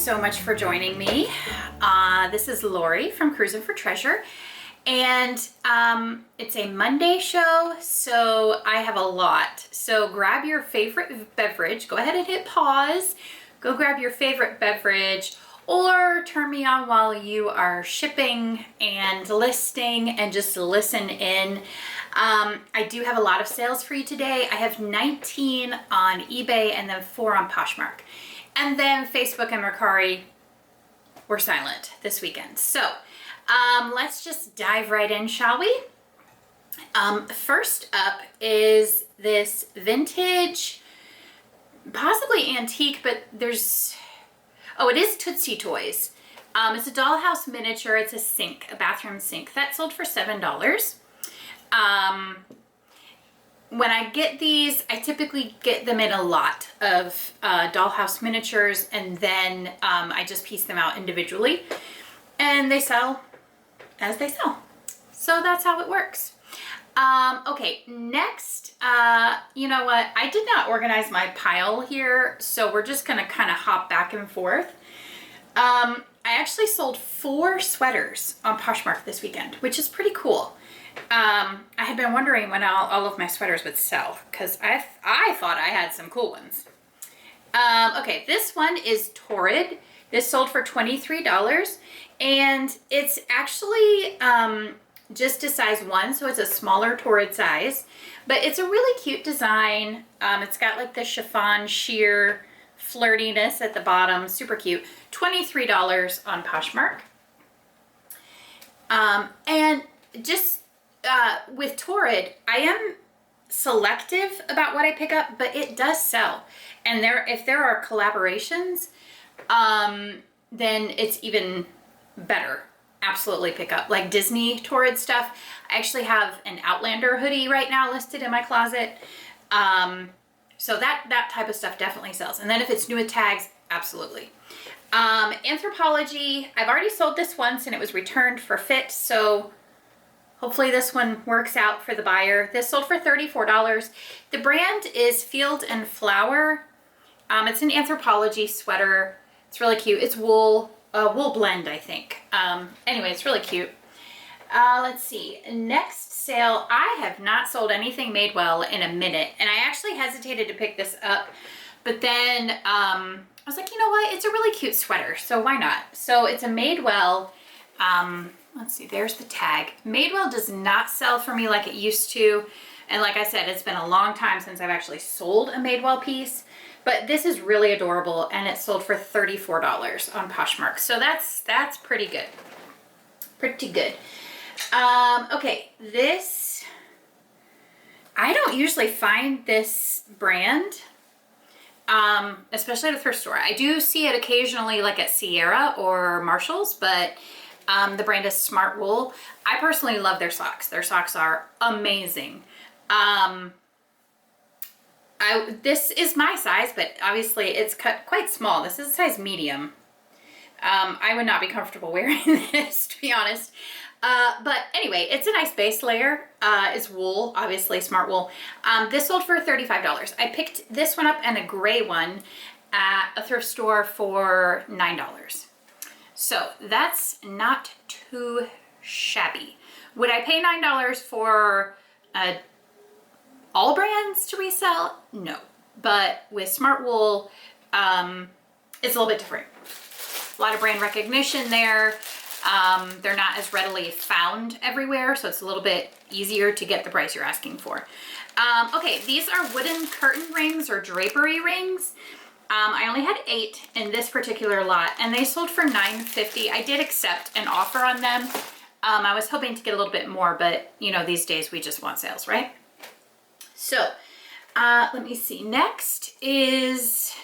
so much for joining me. This is Lori from Cruising for Treasure, and it's a Monday show, so I have a lot. So grab your favorite beverage, go ahead and hit pause, go grab your favorite beverage, or turn me on while you are shipping and listing and just listen in. I do have a lot of sales for you today. I have 19 on eBay and then 4 on Poshmark. And then Facebook and Mercari were silent this weekend. So let's just dive right in, shall we? First up is this vintage, possibly antique, but there's, oh, it is Tootsie Toys. It's a dollhouse miniature. It's a sink, a bathroom sink. That sold for $7. When I get these, I typically get them in a lot of dollhouse miniatures, and then I just piece them out individually, and they sell as they sell. So that's how it works. Okay, next, you know what? I did not organize my pile here, so we're just gonna kind of hop back and forth. I actually sold 4 sweaters on Poshmark this weekend, which is pretty cool. I had been wondering when all of my sweaters would sell, because I thought I had some cool ones. Okay, this one is Torrid. This sold for $23, and it's actually just a size 1, so it's a smaller Torrid size, but it's a really cute design. It's got like the chiffon sheer flirtiness at the bottom, super cute. $23 on Poshmark. And just with Torrid, I am selective about what I pick up, but it does sell. And if there are collaborations, then it's even better. Absolutely pick up. Like Disney Torrid stuff. I actually have an Outlander hoodie right now listed in my closet. So that type of stuff definitely sells. And then if it's new with tags, absolutely. Anthropologie, I've already sold this once and it was returned for fit, so hopefully this one works out for the buyer. This sold for $34. The brand is Field and Flower. It's an Anthropologie sweater. It's really cute. It's wool blend, I think. Anyway, it's really cute. Let's see. Next sale, I have not sold anything Madewell in a minute, and I actually hesitated to pick this up, but then I was like, you know what? It's a really cute sweater, so why not? So it's a Madewell. Let's see, there's the tag. Madewell does not sell for me like it used to. And like I said, it's been a long time since I've actually sold a Madewell piece. But this is really adorable, and it sold for $34 on Poshmark. So that's pretty good. Pretty good. Okay, this, I don't usually find this brand, especially at a thrift store. I do see it occasionally like at Sierra or Marshall's, but the brand is Smart Wool. I personally love their socks. Their socks are amazing. This is my size, but obviously it's cut quite small. This is a size medium. I would not be comfortable wearing this, to be honest. But anyway, it's a nice base layer. It's wool, obviously Smart Wool. This sold for $35. I picked this one up and a gray one at a thrift store for $9. So that's not too shabby. Would I pay $9 for all brands to resell? No. But with Smart Wool, it's a little bit different. A lot of brand recognition there. They're not as readily found everywhere, so it's a little bit easier to get the price you're asking for. Okay, these are wooden curtain rings or drapery rings. I only had 8 in this particular lot, and they sold for $9.50. I did accept an offer on them. I was hoping to get a little bit more, but you know, these days we just want sales, right? So let me see. Next is,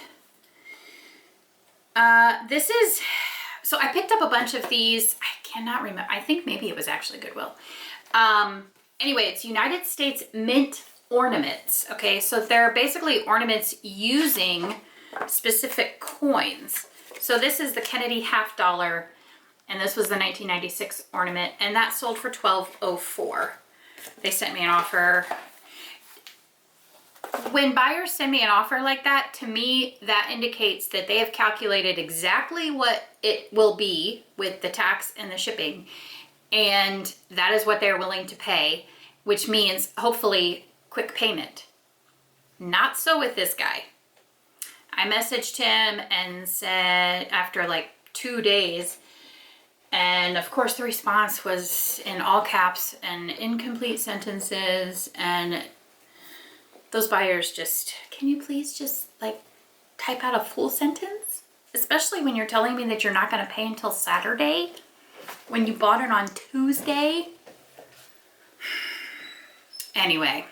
so I picked up a bunch of these. I cannot remember. I think maybe it was actually Goodwill. Anyway, it's United States Mint ornaments. Okay, so they're basically ornaments using specific coins. So this is the Kennedy half dollar, and this was the 1996 ornament, and that sold for $12.04. They sent me an offer. When buyers send me an offer like that, to me, that indicates that they have calculated exactly what it will be with the tax and the shipping. And that is what they're willing to pay, which means hopefully quick payment. Not so with this guy. I messaged him and said after like 2 days, and of course the response was in all caps and incomplete sentences, and those buyers just, can you please just like type out a full sentence? Especially when you're telling me that you're not going to pay until Saturday when you bought it on Tuesday. Anyway,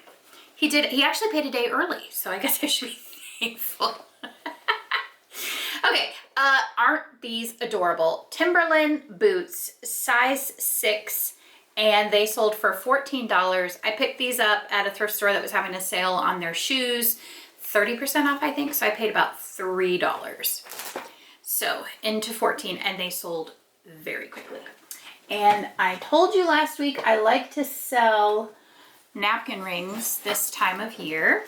he actually paid a day early, so I guess I should be thankful. Okay, aren't these adorable? Timberland boots, size 6, and they sold for $14. I picked these up at a thrift store that was having a sale on their shoes, 30% off, I think, so I paid about $3. So into 14, and they sold very quickly. And I told you last week I like to sell napkin rings this time of year.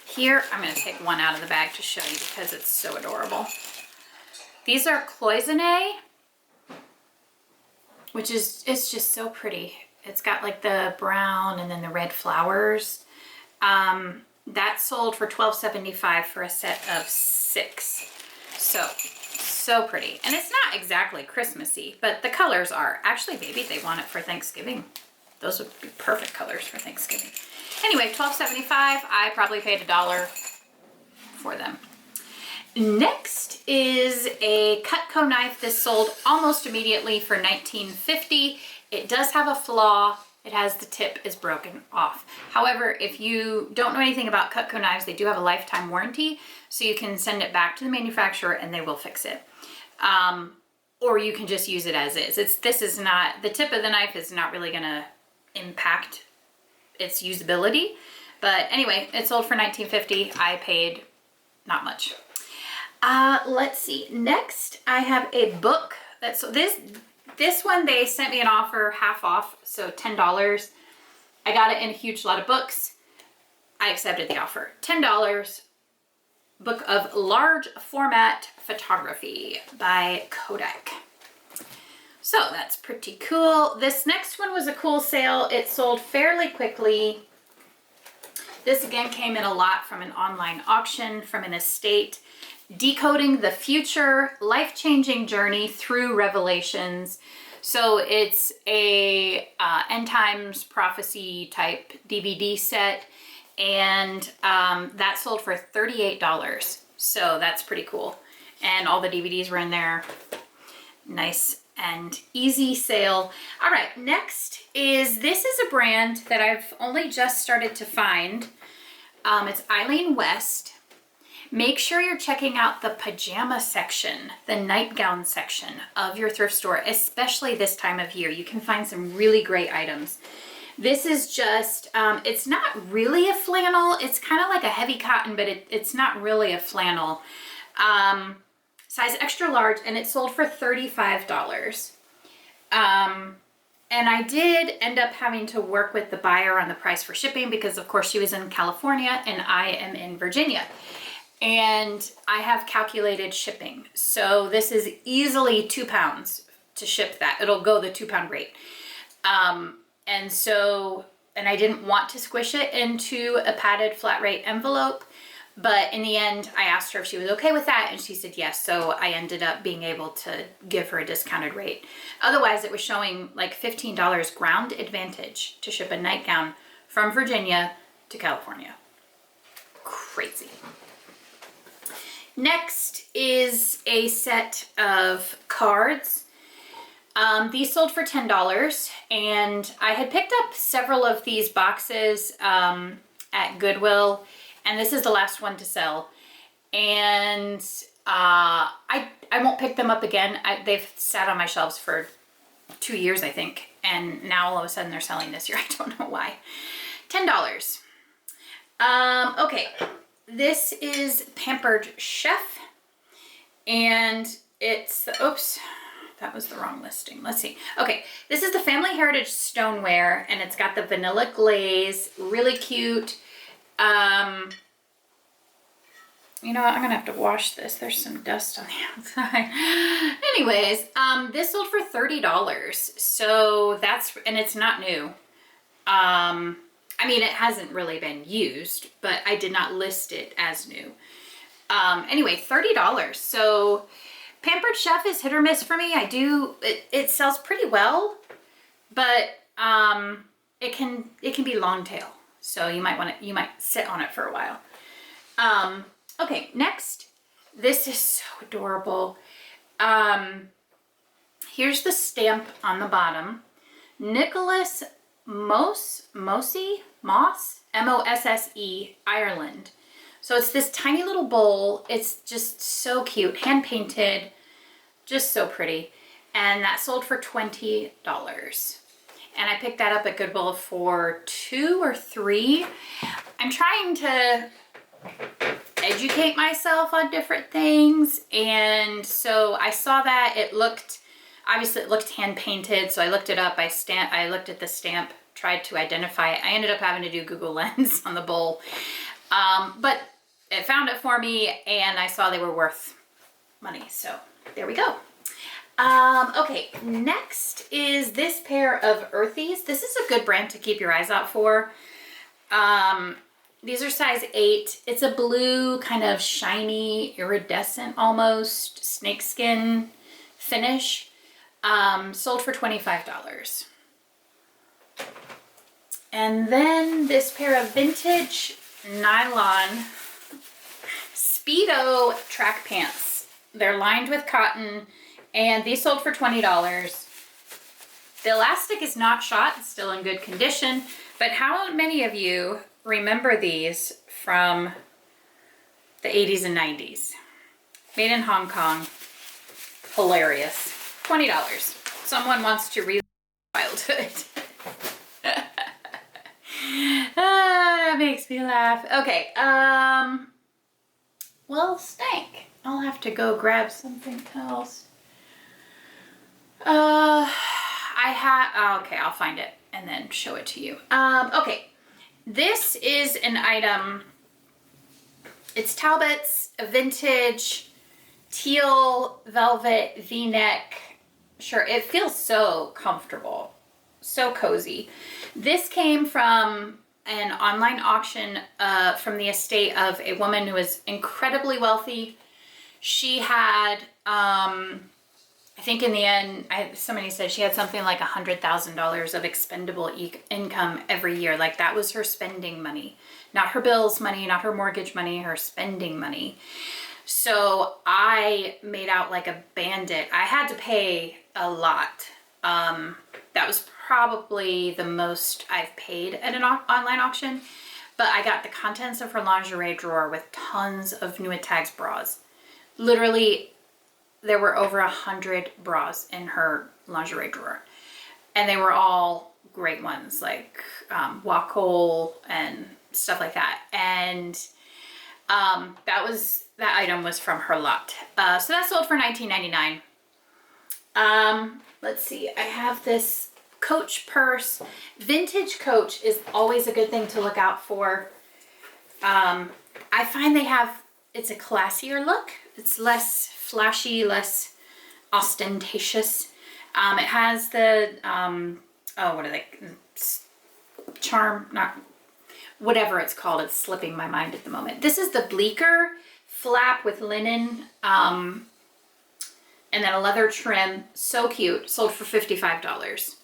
Here, I'm going to take one out of the bag to show you because it's so adorable. These are cloisonne, which is, it's just so pretty. It's got like the brown and then the red flowers. That sold for $12.75 for a set of 6. So pretty. And it's not exactly Christmassy, but the colors are. Actually, maybe they want it for Thanksgiving. Those would be perfect colors for Thanksgiving. Anyway, $12.75. I probably paid $1 for them. Next is a Cutco knife. This sold almost immediately for $19.50. It does have a flaw. It has the tip is broken off. However, if you don't know anything about Cutco knives, they do have a lifetime warranty, so you can send it back to the manufacturer and they will fix it. Or you can just use it as is. This is not, the tip of the knife is not really gonna impact its usability. But anyway, it sold for $19.50. I paid not much. Let's see. Next, I have a book. This one, they sent me an offer half off, so $10. I got it in a huge lot of books. I accepted the offer. $10. Book of large format photography by Kodak. So that's pretty cool. This next one was a cool sale. It sold fairly quickly. This again came in a lot from an online auction from an estate. Decoding the Future, Life-Changing Journey Through Revelations. So it's a end times prophecy type DVD set, and that sold for $38. So that's pretty cool. And all the DVDs were in there. Nice and easy sale. All right, next is, this is a brand that I've only just started to find. It's Eileen West. Make sure you're checking out the pajama section, the nightgown section of your thrift store, especially this time of year. You can find some really great items. This is just, it's not really a flannel. It's kind of like a heavy cotton, but it's not really a flannel. Size extra large, and it sold for $35. And I did end up having to work with the buyer on the price for shipping because, of course, she was in California and I am in Virginia. And I have calculated shipping. So this is easily 2 pounds to ship that. It'll go the 2 pound rate. And I didn't want to squish it into a padded flat rate envelope, but in the end, I asked her if she was okay with that, and she said yes. So I ended up being able to give her a discounted rate. Otherwise, it was showing like $15 ground advantage to ship a nightgown from Virginia to California. Crazy. Next is a set of cards. These sold for $10, and I had picked up several of these boxes at Goodwill, and this is the last one to sell. And I won't pick them up again. They've sat on my shelves for 2 years, I think, and now all of a sudden they're selling this year. I don't know why. $10. Okay. This is Pampered Chef, and it's the, oops, that was the wrong listing. Let's see. Okay, this is the Family Heritage Stoneware, and it's got the vanilla glaze, really cute. You know what? I'm gonna have to wash this. There's some dust on the outside. Anyways, this sold for $30. So that's, and it's not new. I mean, it hasn't really been used, but I did not list it as new. Anyway, $30. So Pampered Chef is hit or miss for me. It sells pretty well, but it can be long tail. So you might sit on it for a while. Okay, next, this is so adorable. Here's the stamp on the bottom. Nicholas Mosse, M-O-S-S-E, Ireland. So it's this tiny little bowl. It's just so cute, hand painted, just so pretty. And that sold for $20. And I picked that up at Goodwill for $2 or $3. I'm trying to educate myself on different things, and so I saw that it looked hand painted, so I looked it up. I looked at the stamp, tried to identify it. I ended up having to do Google Lens on the bowl, but it found it for me, and I saw they were worth money, so there we go. Okay, next is this pair of Earthies. This is a good brand to keep your eyes out for. These are size 8. It's a blue, kind of shiny, iridescent almost, snakeskin finish. Sold for $25. And then this pair of vintage nylon Speedo track pants. They're lined with cotton, and these sold for $20. The elastic is not shot, it's still in good condition, but how many of you remember these from the 80s and 90s? Made in Hong Kong. Hilarious. $20. Someone wants to relive childhood. That makes me laugh. Okay, well, stank. I'll have to go grab something else. Okay, I'll find it and then show it to you. Okay. This is an item, it's Talbot's, a vintage teal velvet V-neck shirt. It feels so comfortable, so cozy. This came from an online auction from the estate of a woman who was incredibly wealthy. She had, I think in the end, somebody said she had something like $100,000 of expendable income every year. Like that was her spending money, not her bills money, not her mortgage money, her spending money. So I made out like a bandit. I had to pay a lot. That was probably the most I've paid at an online auction, but I got the contents of her lingerie drawer with tons of Nuitags bras. Literally, there were over 100 bras in her lingerie drawer, and they were all great ones, like Wacol and stuff like that. And that item was from her lot. So that sold for $19.99. Let's see, I have this Coach purse. Vintage Coach is always a good thing to look out for. I find it's a classier look. It's less flashy, less ostentatious. It has the, what are they? Charm, not, whatever it's called. It's slipping my mind at the moment. This is the Bleecker flap with linen, and then a leather trim. So cute. Sold for $55.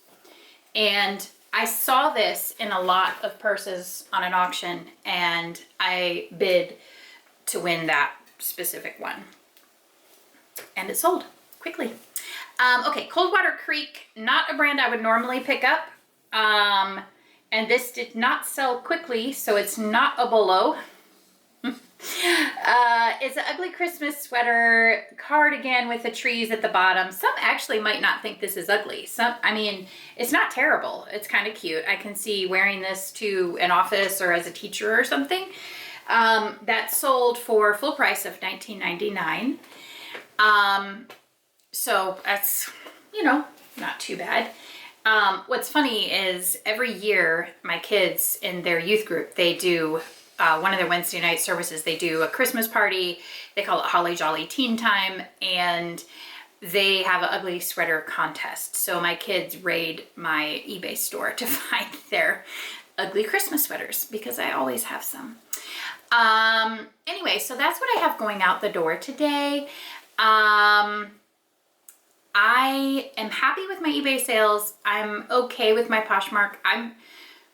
And I saw this in a lot of purses on an auction, and I bid to win that specific one. And it sold quickly. Okay, Coldwater Creek, not a brand I would normally pick up. And this did not sell quickly, so it's not a bolo. It's an ugly Christmas sweater, cardigan with the trees at the bottom. Some actually might not think this is ugly. I mean, it's not terrible. It's kind of cute. I can see wearing this to an office or as a teacher or something. That sold for full price of $19.99. So that's, not too bad. What's funny is every year my kids in their youth group, they do one of their Wednesday night services, they do a Christmas party. They call it Holly Jolly Teen Time, and they have an ugly sweater contest. So my kids raid my eBay store to find their ugly Christmas sweaters because I always have some. Anyway, so that's what I have going out the door today. I am happy with my eBay sales. I'm okay with my Poshmark. I'm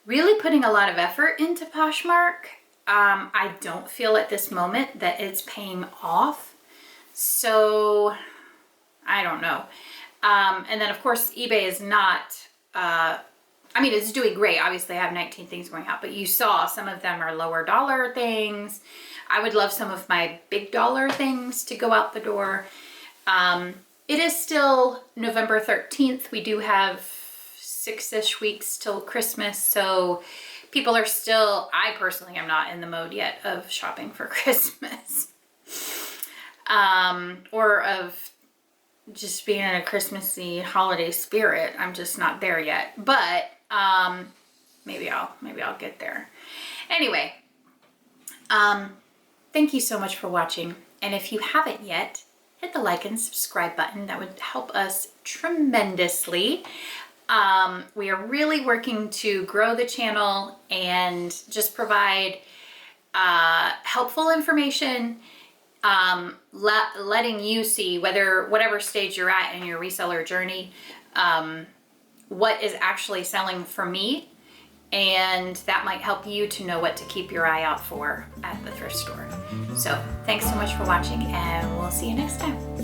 really putting a lot of effort into Poshmark. I don't feel at this moment that it's paying off. So I don't know. And then of course eBay is not, I mean, it's doing great. Obviously I have 19 things going out, but you saw some of them are lower dollar things. I would love some of my big dollar things to go out the door. It is still November 13th. We do have 6-ish weeks till Christmas. So people are still, I personally am not in the mode yet of shopping for Christmas. Or of just being in a Christmassy holiday spirit. I'm just not there yet, but maybe I'll get there. Anyway, thank you so much for watching. And if you haven't yet, hit the like and subscribe button. That would help us tremendously. We are really working to grow the channel and just provide helpful information, letting you see whatever stage you're at in your reseller journey, what is actually selling for me, and that might help you to know what to keep your eye out for at the thrift store. So thanks so much for watching, and we'll see you next time.